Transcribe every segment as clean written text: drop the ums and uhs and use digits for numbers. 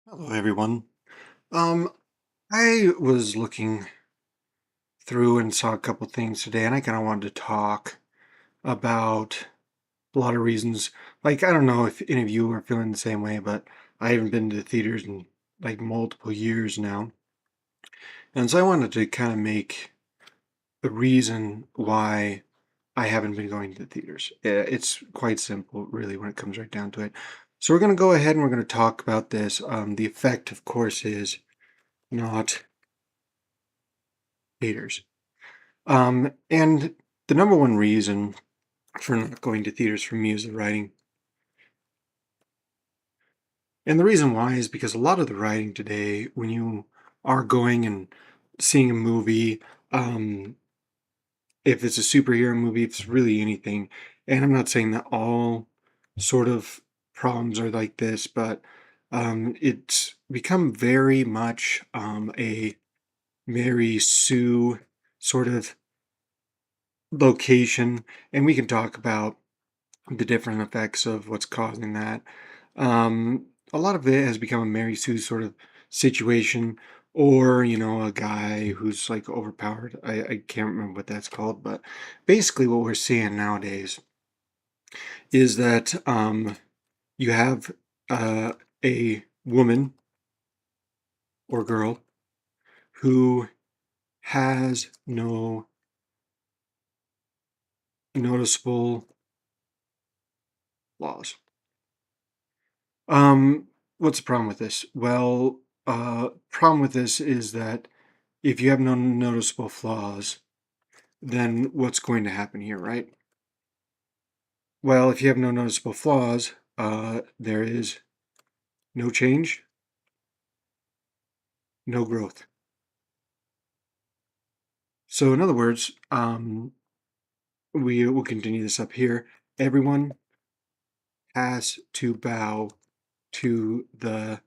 Hello, everyone. Um, I was looking through and saw a couple things today, and I kind of wanted to talk about a lot of reasons. Like, I don't know if any of you are feeling the same way, but I haven't been to the theaters in like multiple years now. And so I wanted to kind of make the reason why I haven't been going to the theaters. It's quite simple, really, when it comes right down to it. So we're going to go ahead and we're going to talk about this. The effect, of course, is not theaters. And the number one reason for not going to theaters for me is the writing. And the reason why is because a lot of the writing today, when you are going and seeing a movie, um, if it's a superhero movie, if it's really anything, and I'm not saying that all sort of problems are like this, but it's become very much a Mary Sue sort of location, and we can talk about the different effects of what's causing that. A lot of it has become a Mary Sue sort of situation, or a guy who's like overpowered. I can't remember what that's called, but basically, what we're seeing nowadays is that you have a woman or girl who has no noticeable flaws. What's the problem with this? Well, problem with this is that if you have no noticeable flaws, then what's going to happen here, right? Well, if you have no noticeable flaws, there is no change, no growth. So, in other words, we will continue this up here. Everyone has to bow to the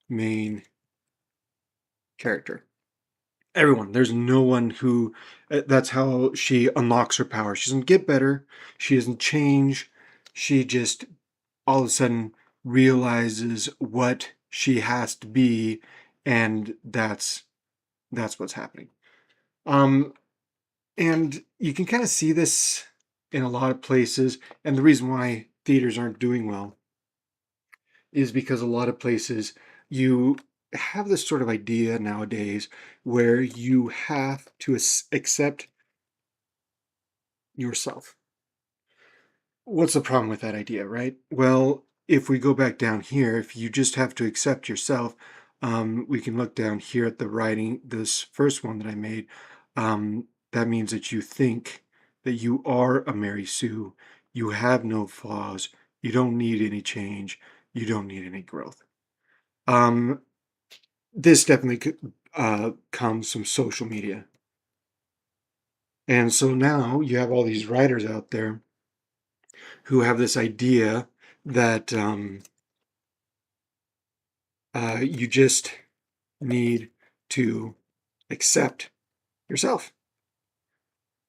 main character. Everyone. There's no one who that's how she unlocks her power. She doesn't get better. She doesn't change. She just all of a sudden realizes what she has to be, and that's what's happening. Um, and you can kind of see this in a lot of places, and the reason why theaters aren't doing well is because a lot of places you have this sort of idea nowadays where you have to accept yourself. What's the problem with that idea, right? Well, if we go back down here, if you just have to accept yourself, we can look down here at the writing, this first one that I made. That means that you think that you are a Mary Sue. You have no flaws. You don't need any change. You don't need any growth. Um, this definitely comes from social media. And so now you have all these writers out there who have this idea that you just need to accept yourself.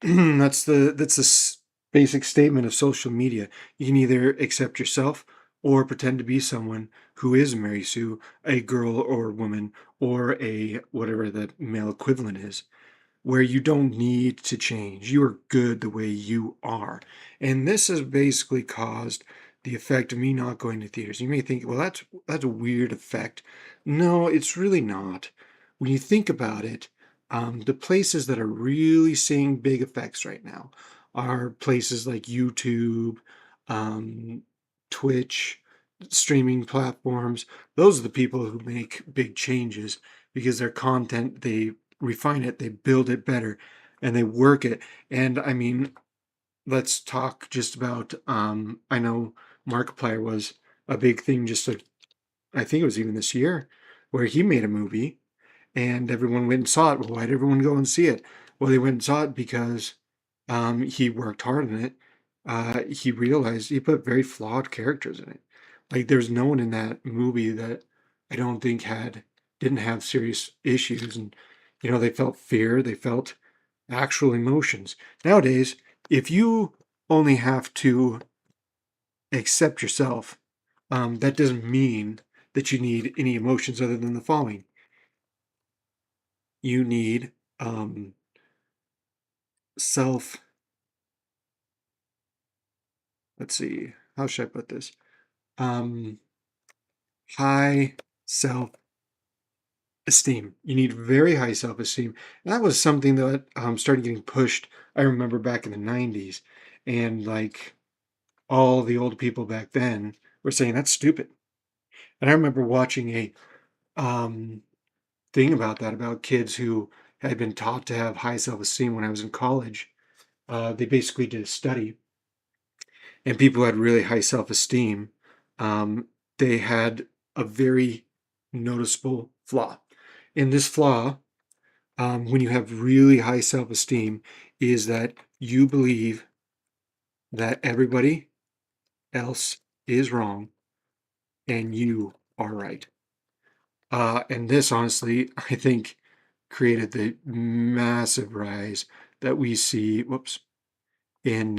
That's the basic statement of social media. You can either accept yourself or pretend to be someone who is Mary Sue, a girl or a woman, or a whatever the male equivalent is, where you don't need to change. You are good the way you are. And this has basically caused the effect of me not going to theaters. You may think, well, that's a weird effect. No, it's really not. When you think about it, the places that are really seeing big effects right now are places like YouTube, um, Twitch, streaming platforms. Those are the people who make big changes because their content, they refine it, they build it better, and they work it. And I mean, let's talk just about I know Markiplier was a big thing just like I think it was even this year where he made a movie and everyone went and saw it. Well, why did everyone go and see it? Well, they went and saw it because he worked hard on it. He realized he put very flawed characters in it. Like there's no one in that movie that I don't think didn't have serious issues, and they felt fear, they felt actual emotions. Nowadays, if you only have to accept yourself, that doesn't mean that you need any emotions other than the following. You need self, let's see, how should I put this? Um, high self esteem. You need very high self esteem. And that was something that started getting pushed. I remember back in the 90s, and like all the old people back then were saying that's stupid. And I remember watching a um, thing about that, about kids who had been taught to have high self esteem when I was in college. They basically did a study, and people who had really high self esteem, they had a very noticeable flaw. And this flaw, when you have really high self esteem, is that you believe that everybody else is wrong and you are right. And this, honestly, I think created the massive rise that we see, whoops, in,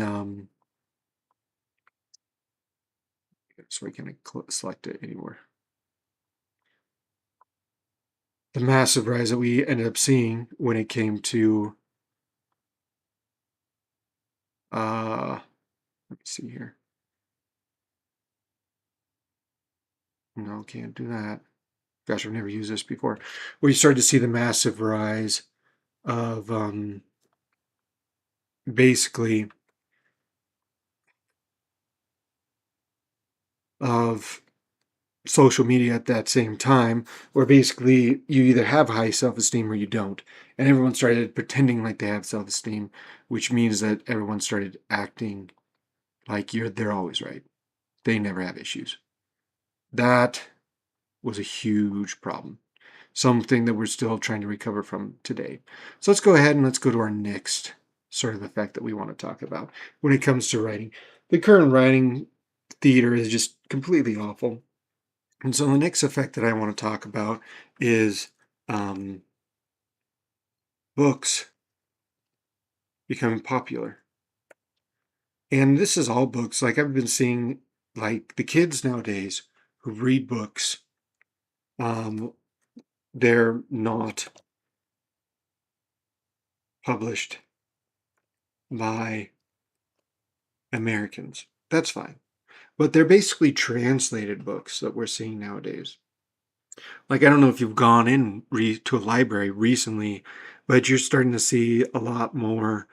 so I can't select it anymore. The massive rise that we ended up seeing when it came to, let me see here. No, can't do that. Gosh, I've never used this before. Where you started to see the massive rise of basically of social media at that same time, where basically you either have high self-esteem or you don't. And everyone started pretending like they have self-esteem, which means that everyone started acting like they're always right. They never have issues. That was a huge problem. Something that we're still trying to recover from today. So let's go ahead and let's go to our next sort of effect that we want to talk about when it comes to writing. The current writing theater is just completely awful. And so the next effect that I want to talk about is um, books becoming popular. And this is all books. Like I've been seeing, like the kids nowadays who read books, um, they're not published by Americans. That's fine. But they're basically translated books that we're seeing nowadays. Like, I don't know if you've gone in to a library recently, but you're starting to see a lot more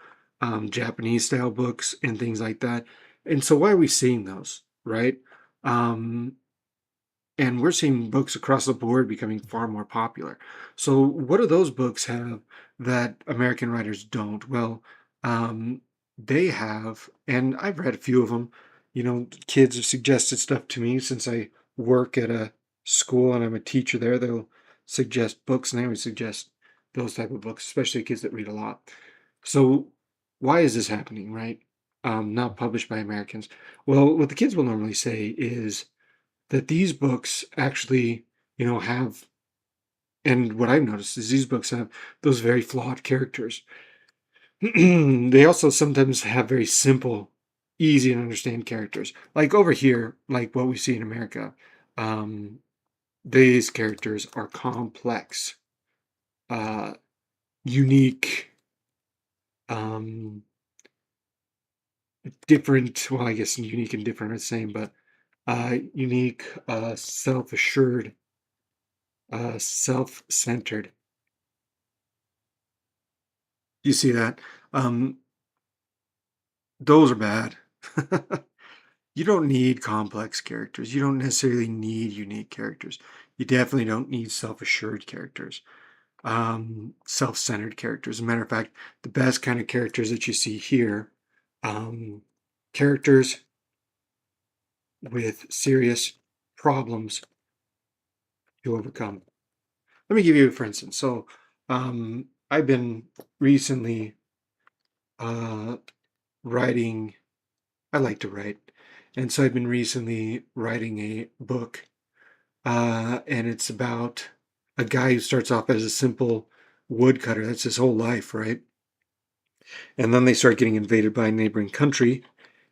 Japanese style books and things like that. And so, why are we seeing those, right? Um, and we're seeing books across the board becoming far more popular. So, what do those books have that American writers don't? Well, um, they have, and I've read a few of them. You know, kids have suggested stuff to me since I work at a school and I'm a teacher there. They'll suggest books, and I always suggest those type of books, especially kids that read a lot. So, why is this happening, right? Not published by Americans. Well, what the kids will normally say is that these books actually, have, and what I've noticed is these books have those very flawed characters. They also sometimes have very simple, easy to understand characters. Like over here, like what we see in America, um, these characters are complex, uh, unique, um, different. Well, I guess unique and different are the same, but unique, self-assured, self-centered. You see that? Um, those are bad. You don't need complex characters. You don't necessarily need unique characters. You definitely don't need self-assured characters, self-centered characters. As a matter of fact, the best kind of characters that you see here, um, characters with serious problems to overcome. Let me give you, for instance. So, I've been recently uh, writing. I like to write. And so I've been recently writing a book, and it's about a guy who starts off as a simple woodcutter. That's his whole life, right? And then they start getting invaded by a neighboring country,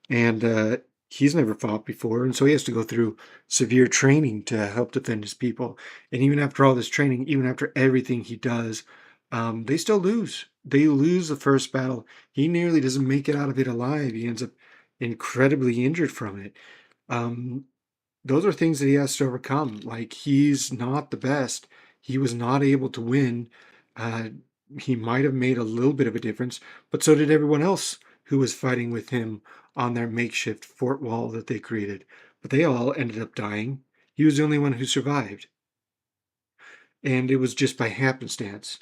and he's never fought before, and so he has to go through severe training to help defend his people. And even after all this training, even after everything he does, they still lose. They lose the first battle. He nearly doesn't make it out of it alive. He ends up incredibly injured from it. Um, those are things that he has to overcome. Like, he's not the best. He was not able to win. Uh, he might have made a little bit of a difference, but so did everyone else who was fighting with him on their makeshift fort wall that they created. But they all ended up dying. He was the only one who survived, and it was just by happenstance.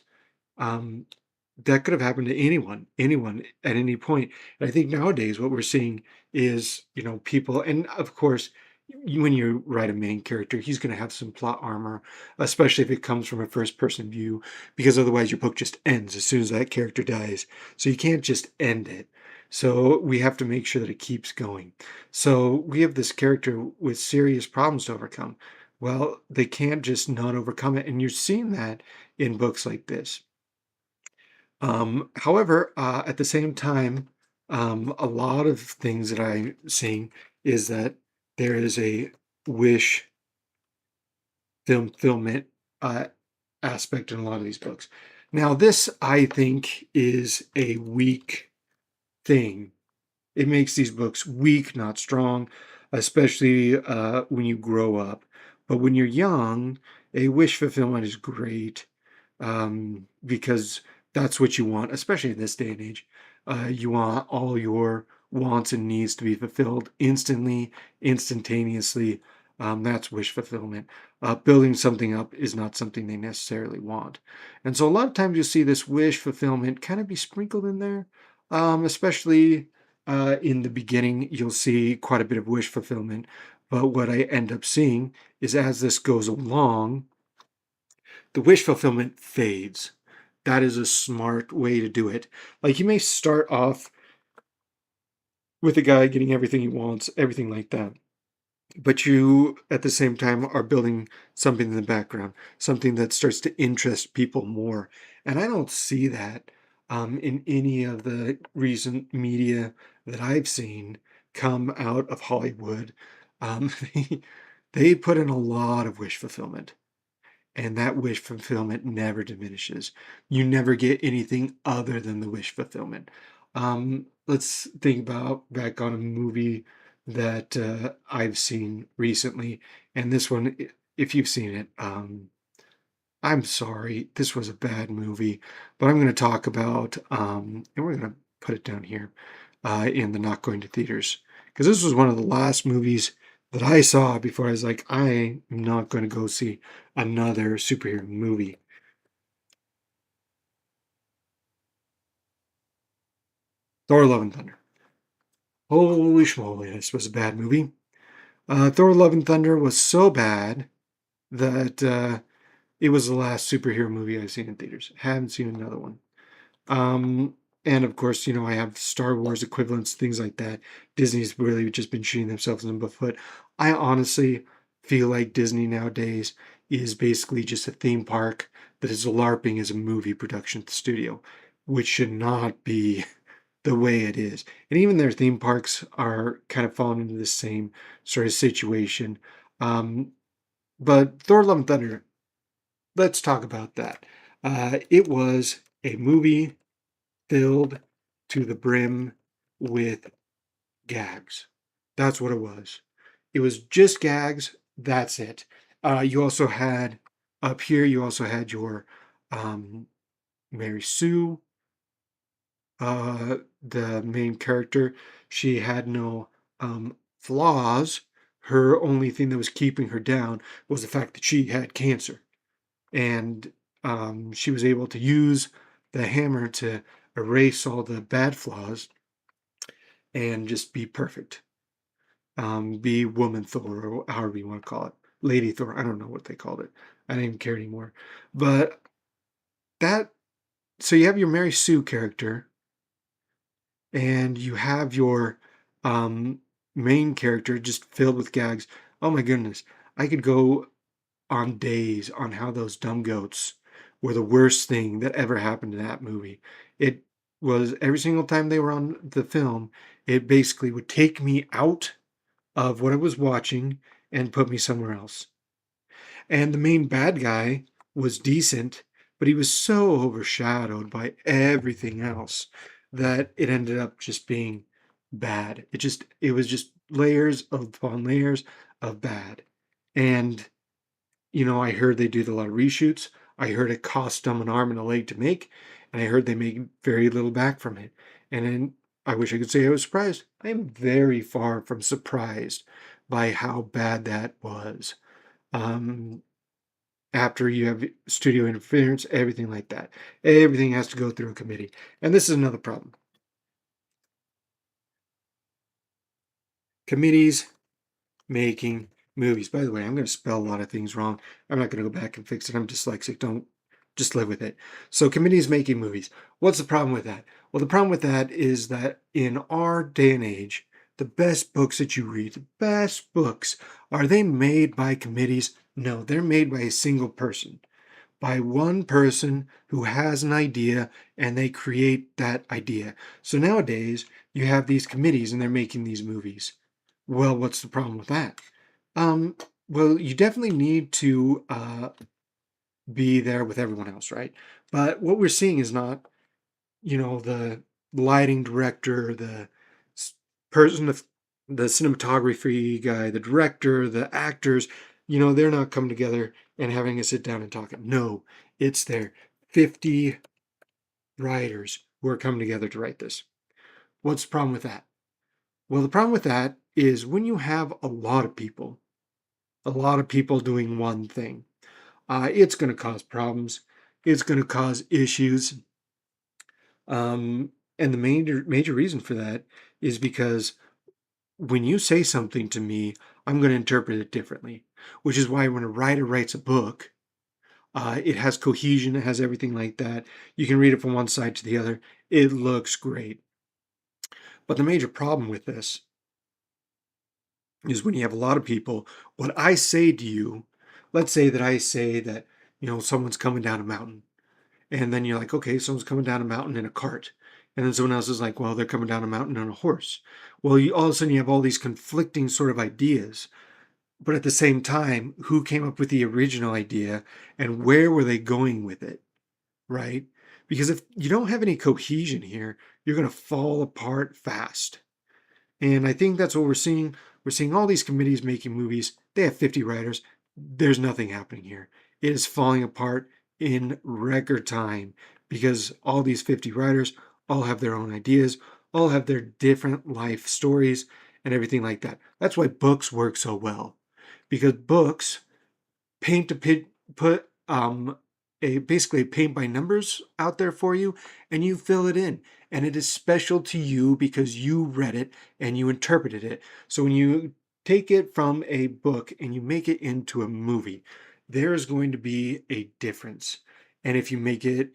Um, that could have happened to anyone at any point. And I think nowadays what we're seeing is, people, and of course, when you write a main character, he's going to have some plot armor, especially if it comes from a first person view, because otherwise your book just ends as soon as that character dies. So you can't just end it. So we have to make sure that it keeps going. So we have this character with serious problems to overcome. Well, they can't just not overcome it. And you're seeing that in books like this. However, at the same time, a lot of things that I'm seeing is that there is a wish fulfillment uh, aspect in a lot of these books. Now, this I think is a weak thing. It makes these books weak, not strong, especially when you grow up. But when you're young, a wish fulfillment is great, because that's what you want, especially in this day and age. You want all your wants and needs to be fulfilled instantly, instantaneously. That's wish fulfillment. Building something up is not something they necessarily want. And so a lot of times you'll see this wish fulfillment kind of be sprinkled in there, especially in the beginning, you'll see quite a bit of wish fulfillment. But what I end up seeing is as this goes along, the wish fulfillment fades. That is a smart way to do it. Like, you may start off with a guy getting everything he wants, everything like that. But you, at the same time, are building something in the background, something that starts to interest people more. And I don't see that in any of the recent media that I've seen come out of Hollywood. They, they put in a lot of wish fulfillment, and that wish fulfillment never diminishes. You never get anything other than the wish fulfillment. Let's think about back on a movie that I've seen recently, and this one, if you've seen it, I'm sorry, this was a bad movie, but I'm going to talk about, and we're going to put it down here in the not going to theaters, because this was one of the last movies that I saw before I was like, I am not going to go see another superhero movie. Thor Love and Thunder. Holy schmoly, this was a bad movie. Thor Love and Thunder was so bad that it was the last superhero movie I've seen in theaters. Haven't seen another one. Um, and of course, I have Star Wars equivalents, things like that. Disney's really just been shooting themselves in the foot. I honestly feel like Disney nowadays is basically just a theme park that is LARPing as a movie production studio, which should not be the way it is. And even their theme parks are kind of falling into the same sort of situation. Um, but Thor Love and Thunder, let's talk about that. It was a movie filled to the brim with gags. That's what it was. It was just gags. That's it. You also had up here, you also had your um, Mary Sue, the main character. She had no flaws. Her only thing that was keeping her down was the fact that she had cancer. And she was able to use the hammer to erase all the bad flaws and just be perfect. Be woman Thor, or however you want to call it. Lady Thor. I don't know what they called it. I don't even care anymore. But that, so you have your Mary Sue character, and you have your um, main character just filled with gags. Oh my goodness. I could go on days on how those dumb goats were the worst thing that ever happened in that movie. It was every single time they were on the film, it basically would take me out. of what I was watching and put me somewhere else. And the main bad guy was decent, but he was so overshadowed by everything else that it ended up just being bad. It was just layers upon layers of bad. And I heard they did a lot of reshoots. I heard it cost them an arm and a leg to make, and I heard they make very little back from it. And then I wish I could say I was surprised. I am very far from surprised by how bad that was. Um, After you have studio interference, everything like that. Everything has to go through a committee. And this is another problem. Committees making movies. By the way, I'm going to spell a lot of things wrong. I'm not going to go back and fix it. I'm dyslexic. Don't just live with it. So, committees making movies. What's the problem with that? Well, the problem with that is that in our day and age, the best books that you read, the best books, are they made by committees? No, they're made by a single person, by one person who has an idea and they create that idea. So nowadays, you have these committees and they're making these movies. Well, what's the problem with that? Um, well, you definitely need to be there with everyone else, right? But what we're seeing is not, the lighting director, the person, the cinematography guy, the director, the actors, they're not coming together and having a sit down and talking. No, it's their 50 writers who are coming together to write this. What's the problem with that? Well, the problem with that is when you have a lot of people doing one thing, it's going to cause problems. It's going to cause issues. And the major reason for that is because when you say something to me, I'm going to interpret it differently, which is why when a writer writes a book, it has cohesion, it has everything like that. You can read it from one side to the other. It looks great. But the major problem with this is when you have a lot of people, what I say to you, let's say that I say that, someone's coming down a mountain. And then you're like, okay, someone's coming down a mountain in a cart. And then someone else is like, well, they're coming down a mountain on a horse. Well, all of a sudden you have all these conflicting sort of ideas. But at the same time, who came up with the original idea and where were they going with it? Right? Because if you don't have any cohesion here, you're going to fall apart fast. And I think that's what we're seeing. We're seeing all these committees making movies. They have 50 writers. There's nothing happening here. It is falling apart in record time because all these 50 writers all have their own ideas, all have their different life stories and everything like that. That's why books work so well, because books paint a put a basically paint by numbers out there for you and you fill it in, and it is special to you because you read it and you interpreted it. So when you take it from a book and you make it into a movie, there's going to be a difference. And if you're making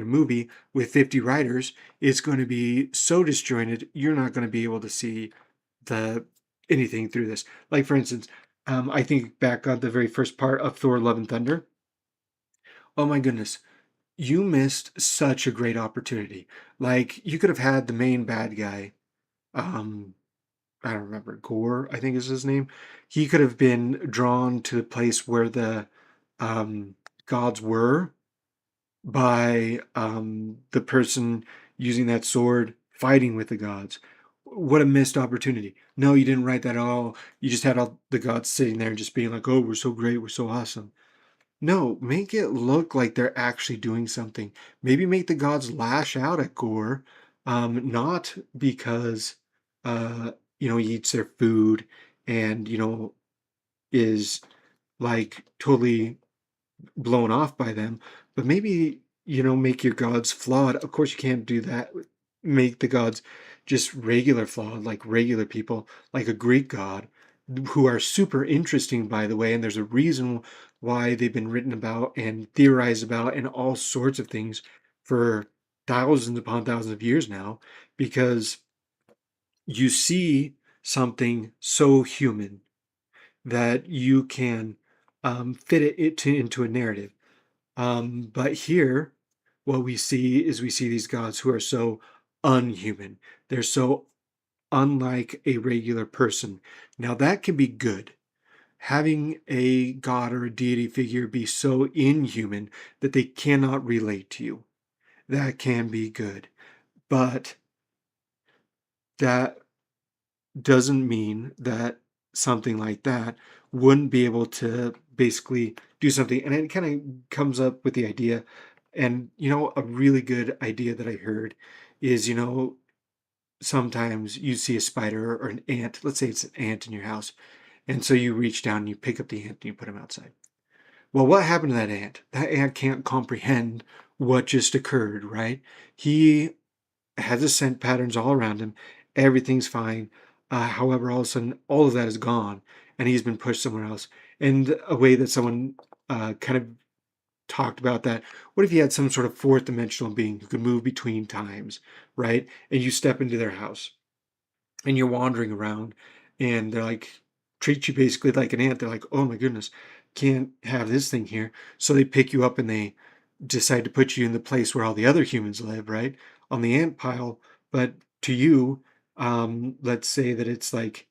a movie with 50 writers, it's going to be so disjointed you're not going to be able to see the anything through this. Like for instance, I think back on the very first part of Thor Love and Thunder. Oh my goodness, you missed such a great opportunity. Like you could have had the main bad guy, um, I don't remember, Gore, I think is his name. He could have been drawn to the place where the gods were by the person using that sword fighting with the gods. What a missed opportunity. No, you didn't write that at all. You just had all the gods sitting there and just being like, oh, we're so great, we're so awesome. No, make it look like they're actually doing something. Maybe make the gods lash out at Gore, not because, uh, he eats their food and, is like totally blown off by them, but maybe, make your gods flawed. Of course, you can't do that. Make the gods just regular flawed, like regular people, like a Greek god, who are super interesting, by the way. And there's a reason why they've been written about and theorized about and all sorts of things for thousands upon thousands of years now, because you see something so human that you can fit into a narrative. But here, what we see is we see these gods who are so unhuman. They're so unlike a regular person. Now, that can be good. Having a god or a deity figure be so inhuman that they cannot relate to you, that can be good. But that doesn't mean that something like that wouldn't be able to basically do something. And it kind of comes up with the idea, and a really good idea that I heard is, sometimes you see a spider or an ant. Let's say it's an ant in your house, and so you reach down and you pick up the ant and you put him outside. Well, what happened to that ant? That ant can't comprehend what just occurred, right? He has his scent patterns all around him. Everything's fine. However, all of a sudden, all of that is gone, and he's been pushed somewhere else. And a way that someone kind of talked about that. What if you had some sort of fourth dimensional being who could move between times, right? And you step into their house and you're wandering around, and they're like, treat you basically like an ant. They're like, oh my goodness, can't have this thing here. So they pick you up and they decide to put you in the place where all the other humans live, right? On the ant pile. But to you, let's say that it's like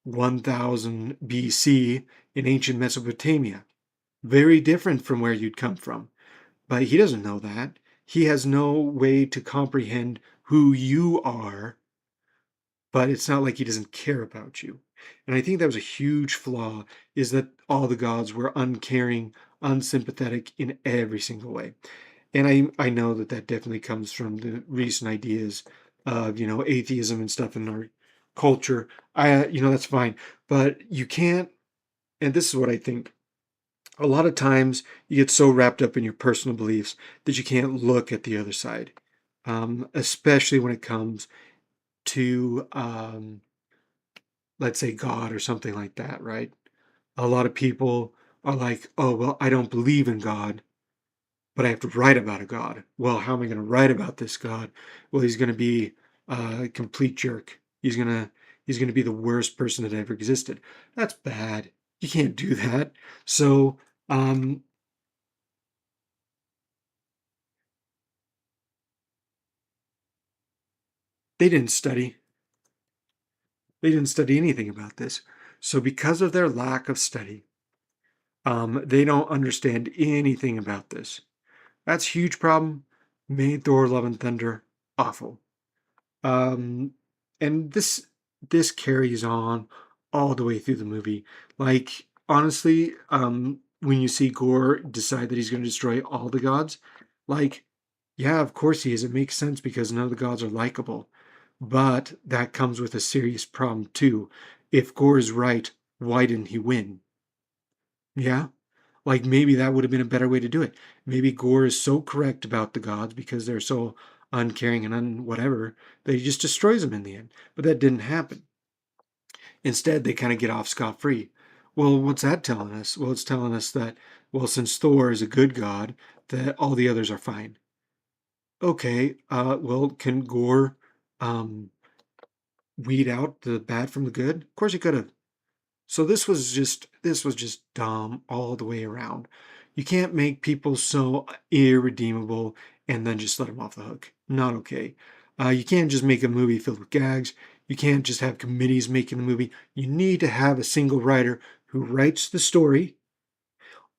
1000 BC in ancient Mesopotamia. Very different from where you'd come from. But he doesn't know that. He has no way to comprehend who you are, but it's not like he doesn't care about you. And I think that was a huge flaw, is that all the gods were uncaring, unsympathetic in every single way. And I know that that definitely comes from the recent ideas of, atheism and stuff in our culture. That's fine. But you can't, and this is what I think. A lot of times you get so wrapped up in your personal beliefs that you can't look at the other side, especially when it comes to, let's say, God or something like that, right? A lot of people are like, oh, well, I don't believe in God, but I have to write about a God. Well, how am I going to write about this God? Well, he's going to be a complete jerk. He's going to be the worst person that ever existed. That's bad. You can't do that. So, um, they didn't study. They didn't study anything about this. So, because of their lack of study, they don't understand anything about this. That's a huge problem. Made Thor Love and Thunder awful. Um, and this carries on all the way through the movie. Like, honestly, when you see Gore decide that he's going to destroy all the gods, like, yeah, of course he is. It makes sense because none of the gods are likable. But that comes with a serious problem too. If Gore is right, why didn't he win? Yeah, like maybe that would have been a better way to do it. Maybe Gore is so correct about the gods because they're so uncaring and whatever that he just destroys them in the end. But that didn't happen. Instead, they kind of get off scot-free. Well, what's that telling us? Well, it's telling us that, well, since Thor is a good god, that all the others are fine. Okay, well, can Gore um, weed out the bad from the good? Of course he could have. So this was just dumb all the way around. You can't make people so irredeemable and then just let them off the hook. Not okay. You can't just make a movie filled with gags. You can't just have committees making the movie. You need to have a single writer who writes the story.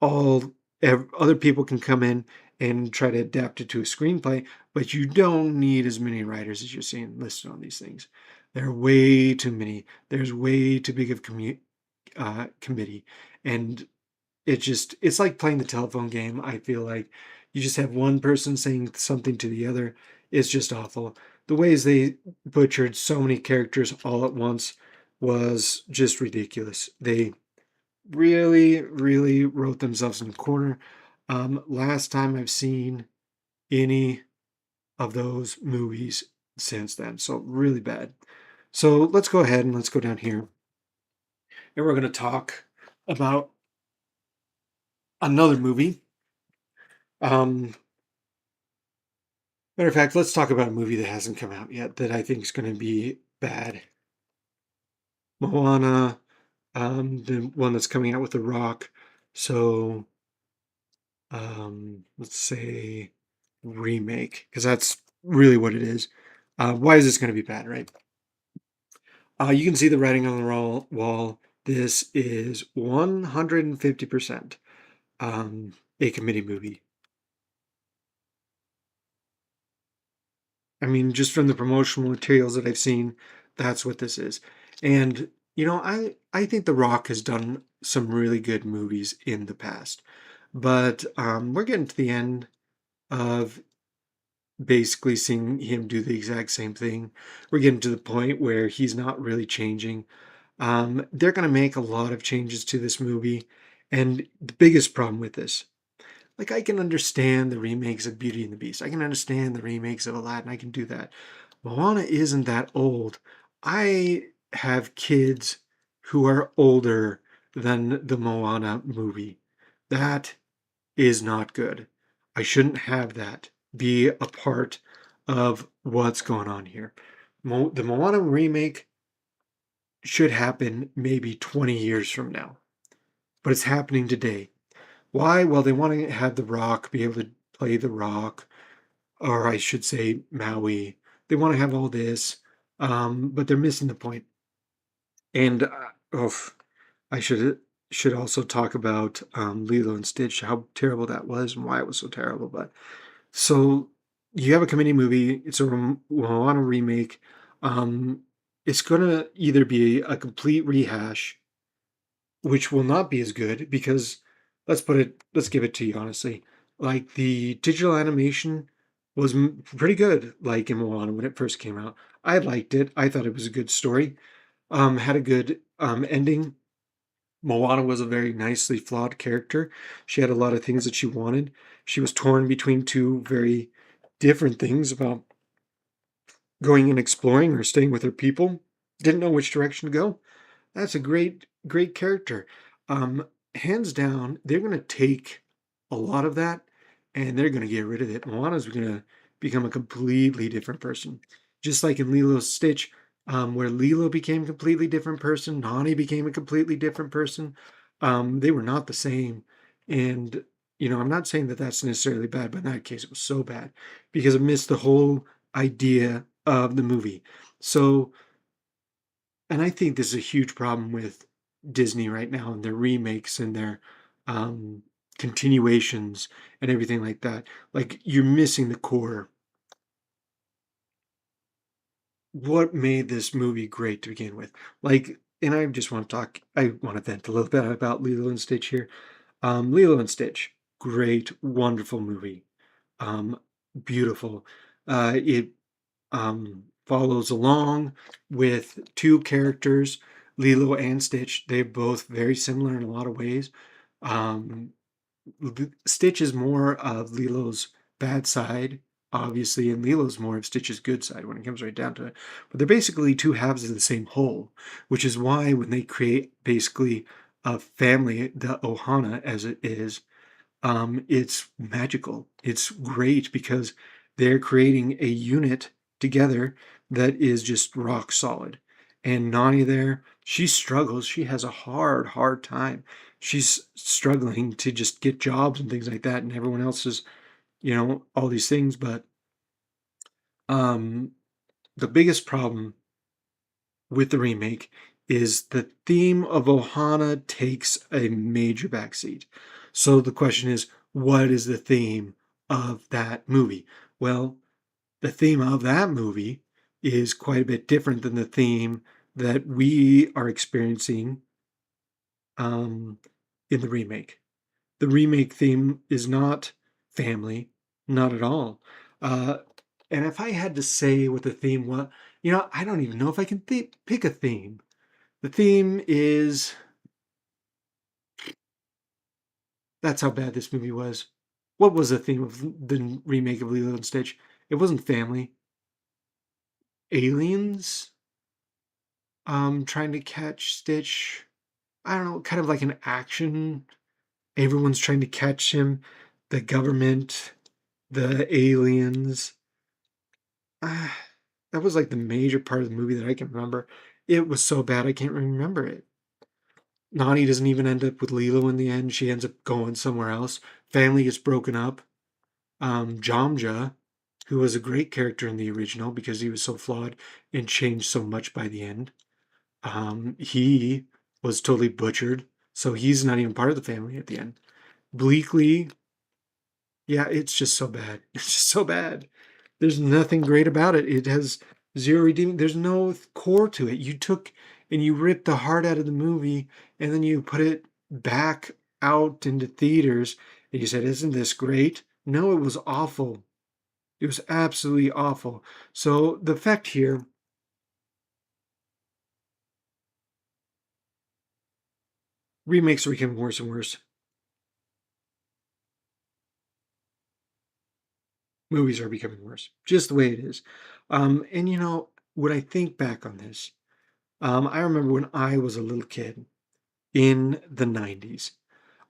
Other people can come in and try to adapt it to a screenplay, but you don't need as many writers as you're seeing listed on these things. There are way too many. There's way too big of committee, and it's like playing the telephone game. I feel like you just have one person saying something to the other. It's just awful. The ways they butchered so many characters all at once was just ridiculous. They really, really wrote themselves in a corner. Last time I've seen any of those movies since then, so really bad. So let's go ahead and let's go down here, and we're going to talk about another movie. Matter of fact, let's talk about a movie that hasn't come out yet that I think is going to be bad. Moana, the one that's coming out with The Rock. So, let's say remake, because that's really what it is. Why is this going to be bad, right? You can see the writing on the wall. This is 150% a committee movie. I mean, just from the promotional materials that I've seen, that's what this is. And I think The Rock has done some really good movies in the past, but we're getting to the end of basically seeing him do the exact same thing. We're getting to the point where he's not really changing. They're going to make a lot of changes to this movie, and the biggest problem with this, like, I can understand the remakes of Beauty and the Beast. I can understand the remakes of Aladdin. I can do that. Moana isn't that old. I have kids who are older than the Moana movie. That is not good. I shouldn't have that be a part of what's going on here. The Moana remake should happen maybe 20 years from now, but it's happening today. Why? Well, they want to have The Rock be able to play The Rock, or I should say Maui. They want to have all this, but they're missing the point. And oh, I should also talk about Lilo and Stitch, how terrible that was and why it was so terrible. But so you have a comedy movie. It's a Moana remake. Um, it's gonna either be a complete rehash, which will not be as good because let's give it to you honestly. Like the digital animation was pretty good, like in Moana when it first came out. I liked it. I thought it was a good story. Had a good ending. Moana was a very nicely flawed character. She had a lot of things that she wanted. She was torn between two very different things about going and exploring or staying with her people. Didn't know which direction to go. That's a great character. Um, Hands down, they're gonna take a lot of that and they're gonna get rid of it. Moana's gonna become a completely different person. Just like in Lilo's Stitch, where Lilo became a completely different person, Nani became a completely different person. They were not the same. And, I'm not saying that that's necessarily bad, but in that case, it was so bad because it missed the whole idea of the movie. So, and I think this is a huge problem with Disney right now and their remakes and their um, continuations and everything like that. Like you're missing the core. What made this movie great to begin with? Like, and I just want to talk. I want to vent a little bit about Lilo and Stitch here. Lilo and Stitch, great, wonderful movie. Um, Beautiful. It follows along with two characters, Lilo and Stitch. They're both very similar in a lot of ways. Um, Stitch is more of Lilo's bad side, obviously, and Lilo's more of Stitch's good side when it comes right down to it. But they're basically two halves of the same whole, which is why when they create basically a family, the Ohana as it is, it's magical. It's great because they're creating a unit together that is just rock solid. And Nani there, she struggles. She has a hard time. She's struggling to just get jobs and things like that. And everyone else is, all these things. But um, the biggest problem with the remake is the theme of Ohana takes a major backseat. So the question is, what is the theme of that movie? Well, the theme of that movie is quite a bit different than the theme that we are experiencing um, in the remake. The remake theme is not family, not at all. Uh, and if I had to say what the theme was, I don't even know if I can pick a theme. The theme is that's how bad this movie was. What was the theme of the remake of Lilo and Stitch? It wasn't family. Aliens trying to catch Stitch. I don't know, kind of like an action. Everyone's trying to catch him. The government, the aliens. Ah, that was like the major part of the movie that I can remember. It was so bad I can't remember it. Nani doesn't even end up with Lilo in the end. She ends up going somewhere else. Family gets broken up. Jamja, who was a great character in the original because he was so flawed and changed so much by the end. He was totally butchered, so he's not even part of the family at the end. Bleakly, yeah, it's just so bad. It's just so bad. There's nothing great about it. It has zero redeeming. There's no core to it. You took and you ripped the heart out of the movie, and then you put it back out into theaters, and you said, "Isn't this great?" No, it was awful. It was absolutely awful. So the effect here, remakes are becoming worse and worse. Movies are becoming worse, just the way it is. And when I think back on this, I remember when I was a little kid in the 90s,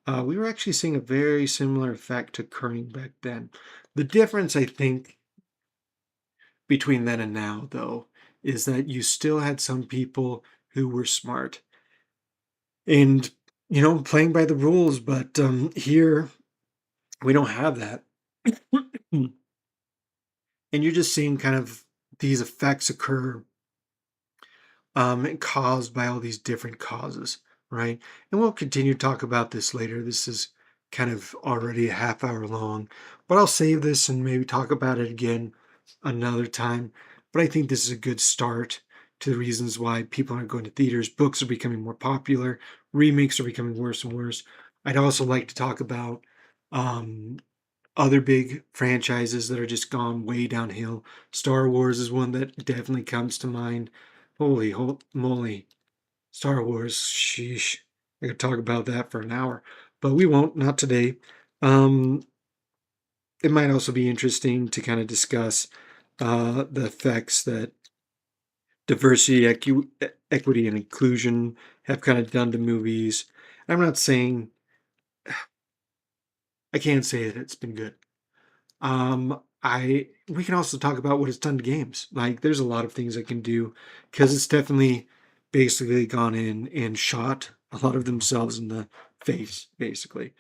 we were actually seeing a very similar effect occurring back then. The difference, I think, between then and now, though, is that you still had some people who were smart and, playing by the rules, but here we don't have that. And you're just seeing kind of these effects occur caused by all these different causes, right? And we'll continue to talk about this later. This is kind of already a half hour long, but I'll save this and maybe talk about it again another time. But I think this is a good start to the reasons why people aren't going to theaters. Books are becoming more popular, remakes are becoming worse and worse. I'd also like to talk about um, other big franchises that are just gone way downhill. Star Wars is one that definitely comes to mind. Holy moly, Star Wars, sheesh. I could talk about that for an hour, but we won't, not today. Um, it might also be interesting to kind of discuss the effects that diversity, equity, and inclusion have kind of done to movies. I'm not saying, I can't say that it's been good. I We can also talk about what it's done to games. Like there's a lot of things I can do because it's definitely basically gone in and shot a lot of themselves in the face, basically.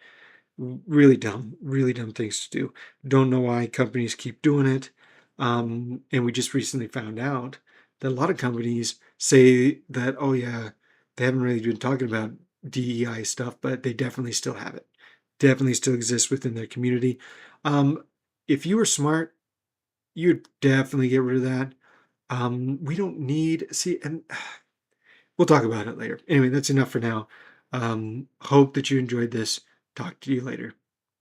Really dumb things to do. Don't know why companies keep doing it. And we just recently found out that a lot of companies say that, oh yeah, they haven't really been talking about DEI stuff, but they definitely still have it. Definitely still exists within their community. Um, if you were smart, you'd definitely get rid of that. We don't need, see, and we'll talk about it later. Anyway, that's enough for now. Hope that you enjoyed this. Talk to you later.